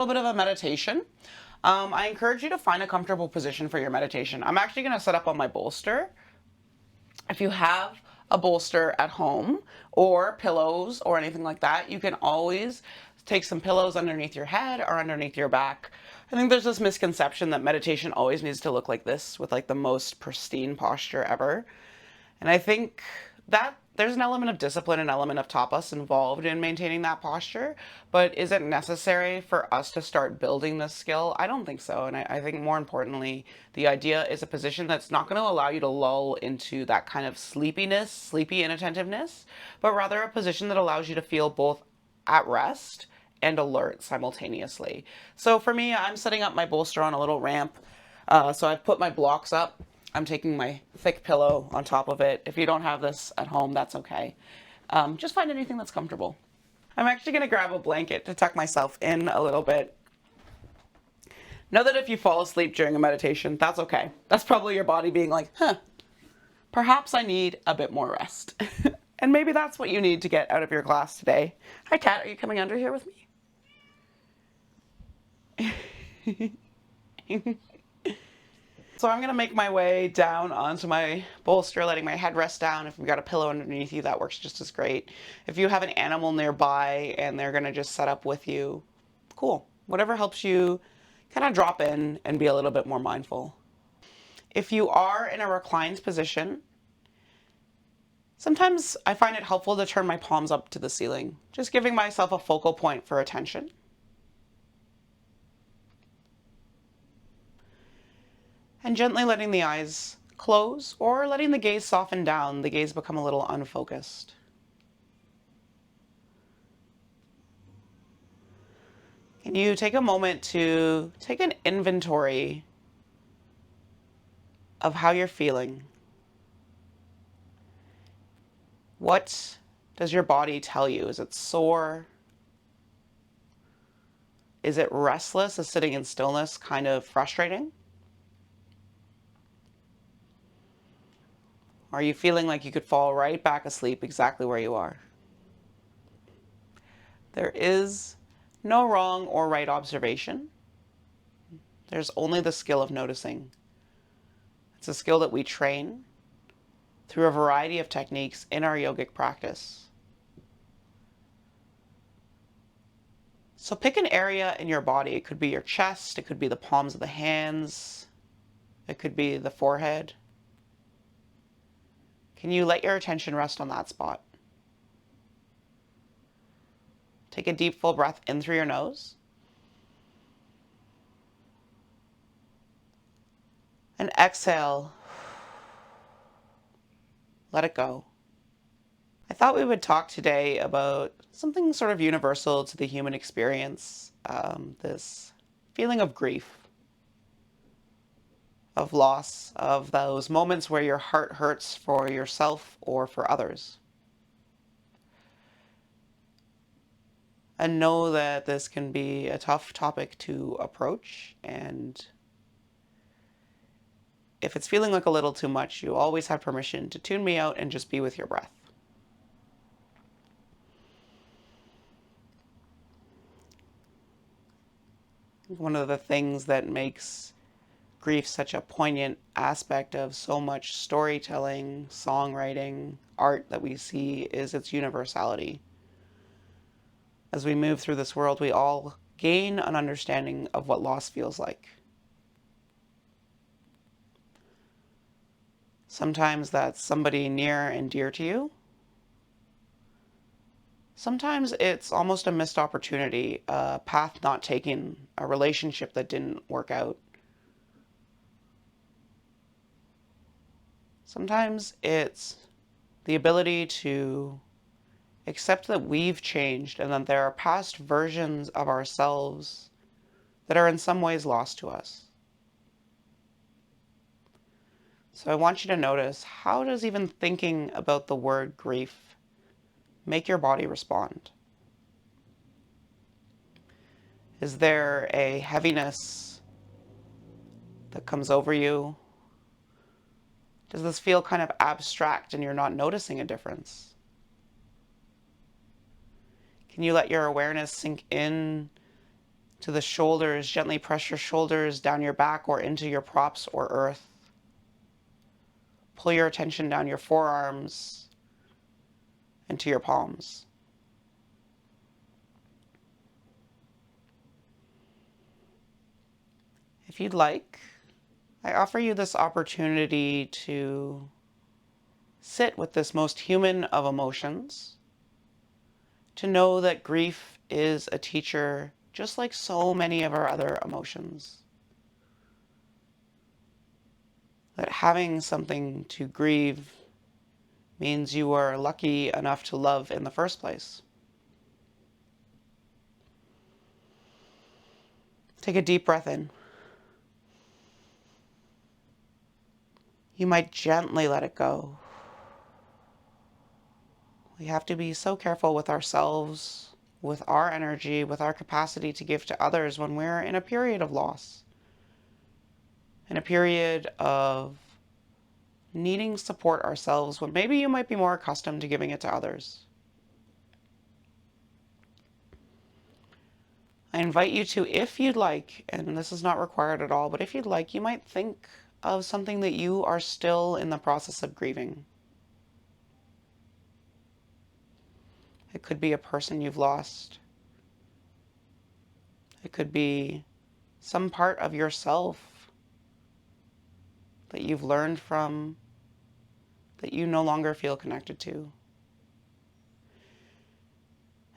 Little bit of a meditation. I encourage you to find a comfortable position for your meditation. I'm actually going to set up on my bolster. If you have a bolster at home or pillows or anything like that, you can always take some pillows underneath your head or underneath your back. I think there's this misconception that meditation always needs to look like this with like the most pristine posture ever. And I think that there's an element of discipline, an element of tapas involved in maintaining that posture, but is it necessary for us to start building this skill? I don't think so. And I think more importantly, the idea is a position that's not going to allow you to lull into that kind of sleepiness, sleepy inattentiveness, but rather a position that allows you to feel both at rest and alert simultaneously. So for me, I'm setting up my bolster on a little ramp. So I've put my blocks up. I'm taking my thick pillow on top of it. If you don't have this at home, that's okay. Just find anything that's comfortable. I'm actually going to grab a blanket to tuck myself in a little bit. Know that if you fall asleep during a meditation, that's okay. That's probably your body being like, perhaps I need a bit more rest. And maybe that's what you need to get out of your class today. Hi, Kat, are you coming under here with me? So I'm going to make my way down onto my bolster, letting my head rest down. If you've got a pillow underneath you, that works just as great. If you have an animal nearby and they're going to just set up with you, cool. Whatever helps you kind of drop in and be a little bit more mindful. If you are in a reclined position, sometimes I find it helpful to turn my palms up to the ceiling, just giving myself a focal point for attention. And gently letting the eyes close or letting the gaze soften down, the gaze become a little unfocused. Can you take a moment to take an inventory of how you're feeling? What does your body tell you? Is it sore? Is it restless? Is sitting in stillness kind of frustrating? Are you feeling like you could fall right back asleep exactly where you are? There is no wrong or right observation. There's only the skill of noticing. It's a skill that we train through a variety of techniques in our yogic practice. So pick an area in your body. It could be your chest, it could be the palms of the hands, it could be the forehead. Can you let your attention rest on that spot? Take a deep, full breath in through your nose. And exhale. Let it go. I thought we would talk today about something sort of universal to the human experience, this feeling of grief, of loss, of those moments where your heart hurts for yourself or for others. And know that this can be a tough topic to approach, and if it's feeling like a little too much, you always have permission to tune me out and just be with your breath. One of the things that makes grief such a poignant aspect of so much storytelling, songwriting, art that we see is its universality. As we move through this world, we all gain an understanding of what loss feels like. Sometimes that's somebody near and dear to you. Sometimes it's almost a missed opportunity, a path not taken, a relationship that didn't work out. Sometimes it's the ability to accept that we've changed and that there are past versions of ourselves that are in some ways lost to us. So I want you to notice, how does even thinking about the word grief make your body respond? Is there a heaviness that comes over you? Does this feel kind of abstract and you're not noticing a difference? Can you let your awareness sink in to the shoulders. Gently press your shoulders down your back or into your props or earth. Pull your attention down your forearms into your palms. If you'd like, I offer you this opportunity to sit with this most human of emotions, to know that grief is a teacher just like so many of our other emotions. That having something to grieve means you are lucky enough to love in the first place. Take a deep breath in. You might gently let it go. We have to be so careful with ourselves, with our energy, with our capacity to give to others when we're in a period of loss, in a period of needing support ourselves when maybe you might be more accustomed to giving it to others. I invite you to, if you'd like, and this is not required at all, but if you'd like, you might think of something that you are still in the process of grieving. It could be a person you've lost. It could be some part of yourself that you've learned from, that you no longer feel connected to.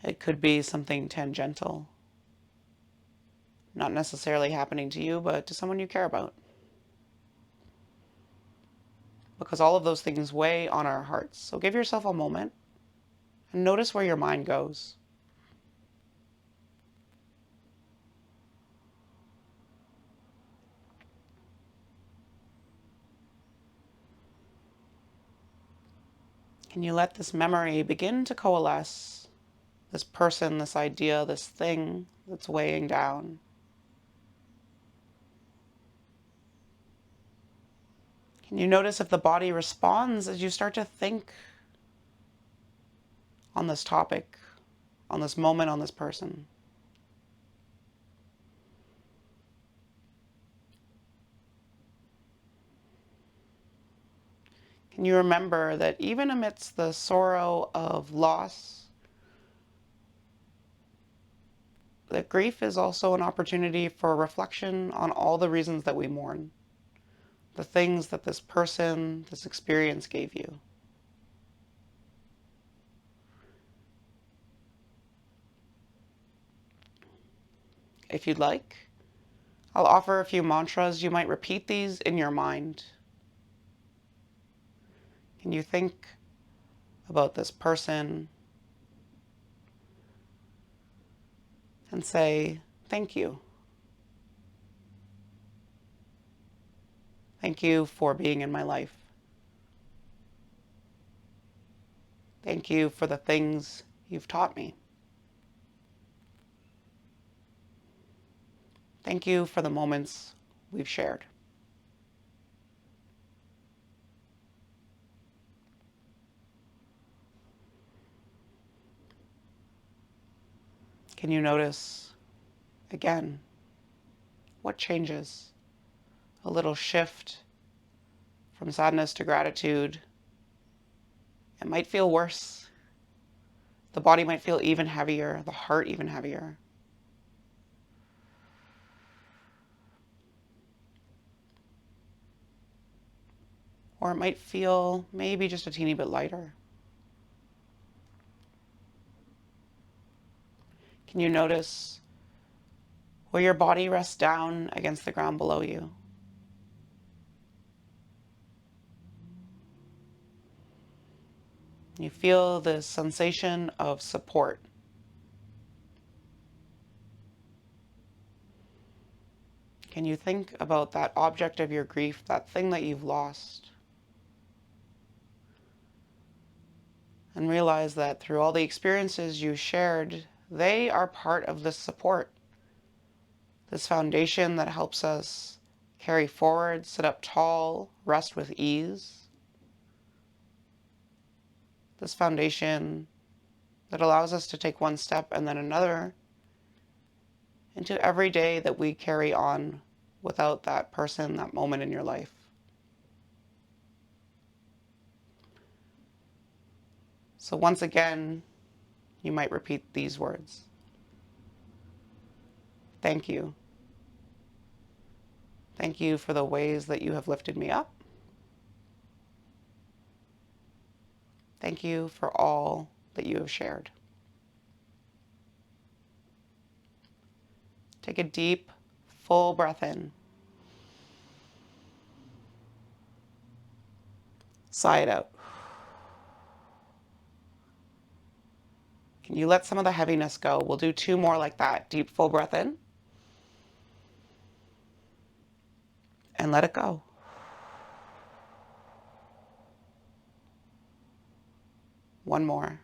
It could be something tangential, not necessarily happening to you, but to someone you care about. Because all of those things weigh on our hearts. So give yourself a moment and notice where your mind goes. Can you let this memory begin to coalesce? This person, this idea, this thing that's weighing down. Can you notice if the body responds as you start to think on this topic, on this moment, on this person? Can you remember that even amidst the sorrow of loss, that grief is also an opportunity for reflection on all the reasons that we mourn, the things that this person, this experience gave you. If you'd like, I'll offer a few mantras. You might repeat these in your mind. Can you think about this person and say, thank you. Thank you for being in my life. Thank you for the things you've taught me. Thank you for the moments we've shared. Can you notice, again, what changes? A little shift from sadness to gratitude. It might feel worse. The body might feel even heavier, the heart even heavier. Or it might feel maybe just a teeny bit lighter. Can you notice where your body rests down against the ground below you? You feel the sensation of support. Can you think about that object of your grief, that thing that you've lost? And realize that through all the experiences you shared, they are part of this support, this foundation that helps us carry forward, sit up tall, rest with ease. This foundation that allows us to take one step and then another into every day that we carry on without that person, that moment in your life. So once again, you might repeat these words. Thank you. Thank you for the ways that you have lifted me up. Thank you for all that you have shared. Take a deep, full breath in. Sigh it out. Can you let some of the heaviness go? We'll do 2 more like that. Deep, full breath in. And let it go. One more.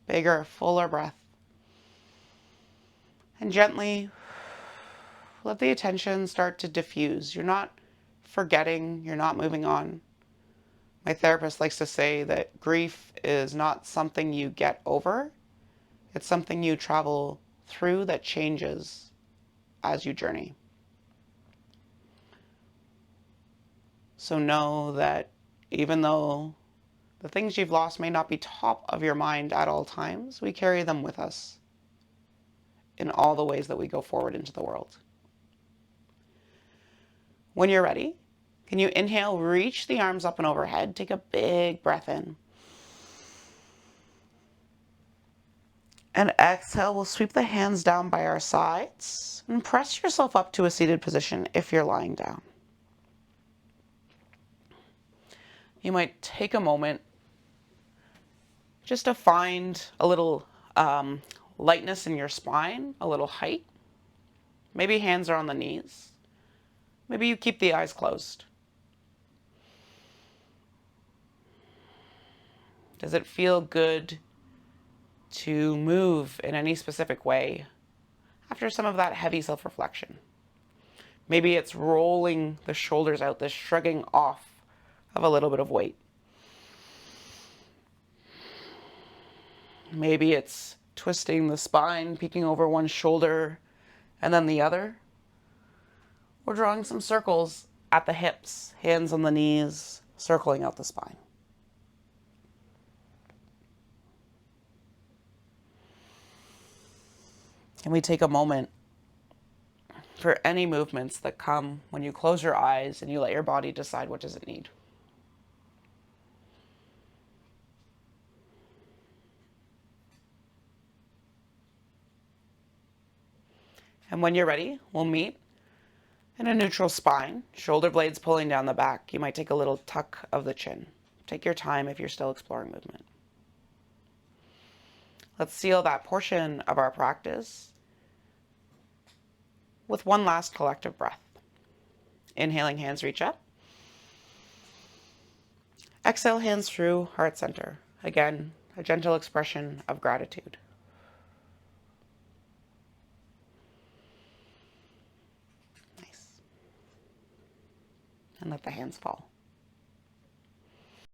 Bigger, fuller breath. And gently let the attention start to diffuse. You're not forgetting, you're not moving on. My therapist likes to say that grief is not something you get over, it's something you travel through that changes as you journey. So know that even though the things you've lost may not be top of your mind at all times, we carry them with us in all the ways that we go forward into the world. When you're ready, can you inhale, reach the arms up and overhead, take a big breath in. And exhale, we'll sweep the hands down by our sides and press yourself up to a seated position if you're lying down. You might take a moment just to find a little lightness in your spine, a little height. Maybe hands are on the knees. Maybe you keep the eyes closed. Does it feel good to move in any specific way after some of that heavy self-reflection? Maybe it's rolling the shoulders out, this shrugging off of a little bit of weight. Maybe it's twisting the spine, peeking over one shoulder and then the other. Or drawing some circles at the hips, hands on the knees, circling out the spine. Can we take a moment for any movements that come when you close your eyes and you let your body decide what does it need? And when you're ready, we'll meet in a neutral spine, shoulder blades pulling down the back. You might take a little tuck of the chin. Take your time if you're still exploring movement. Let's seal that portion of our practice with one last collective breath. Inhaling, hands reach up. Exhale, hands through heart center. Again, a gentle expression of gratitude. Nice. And let the hands fall.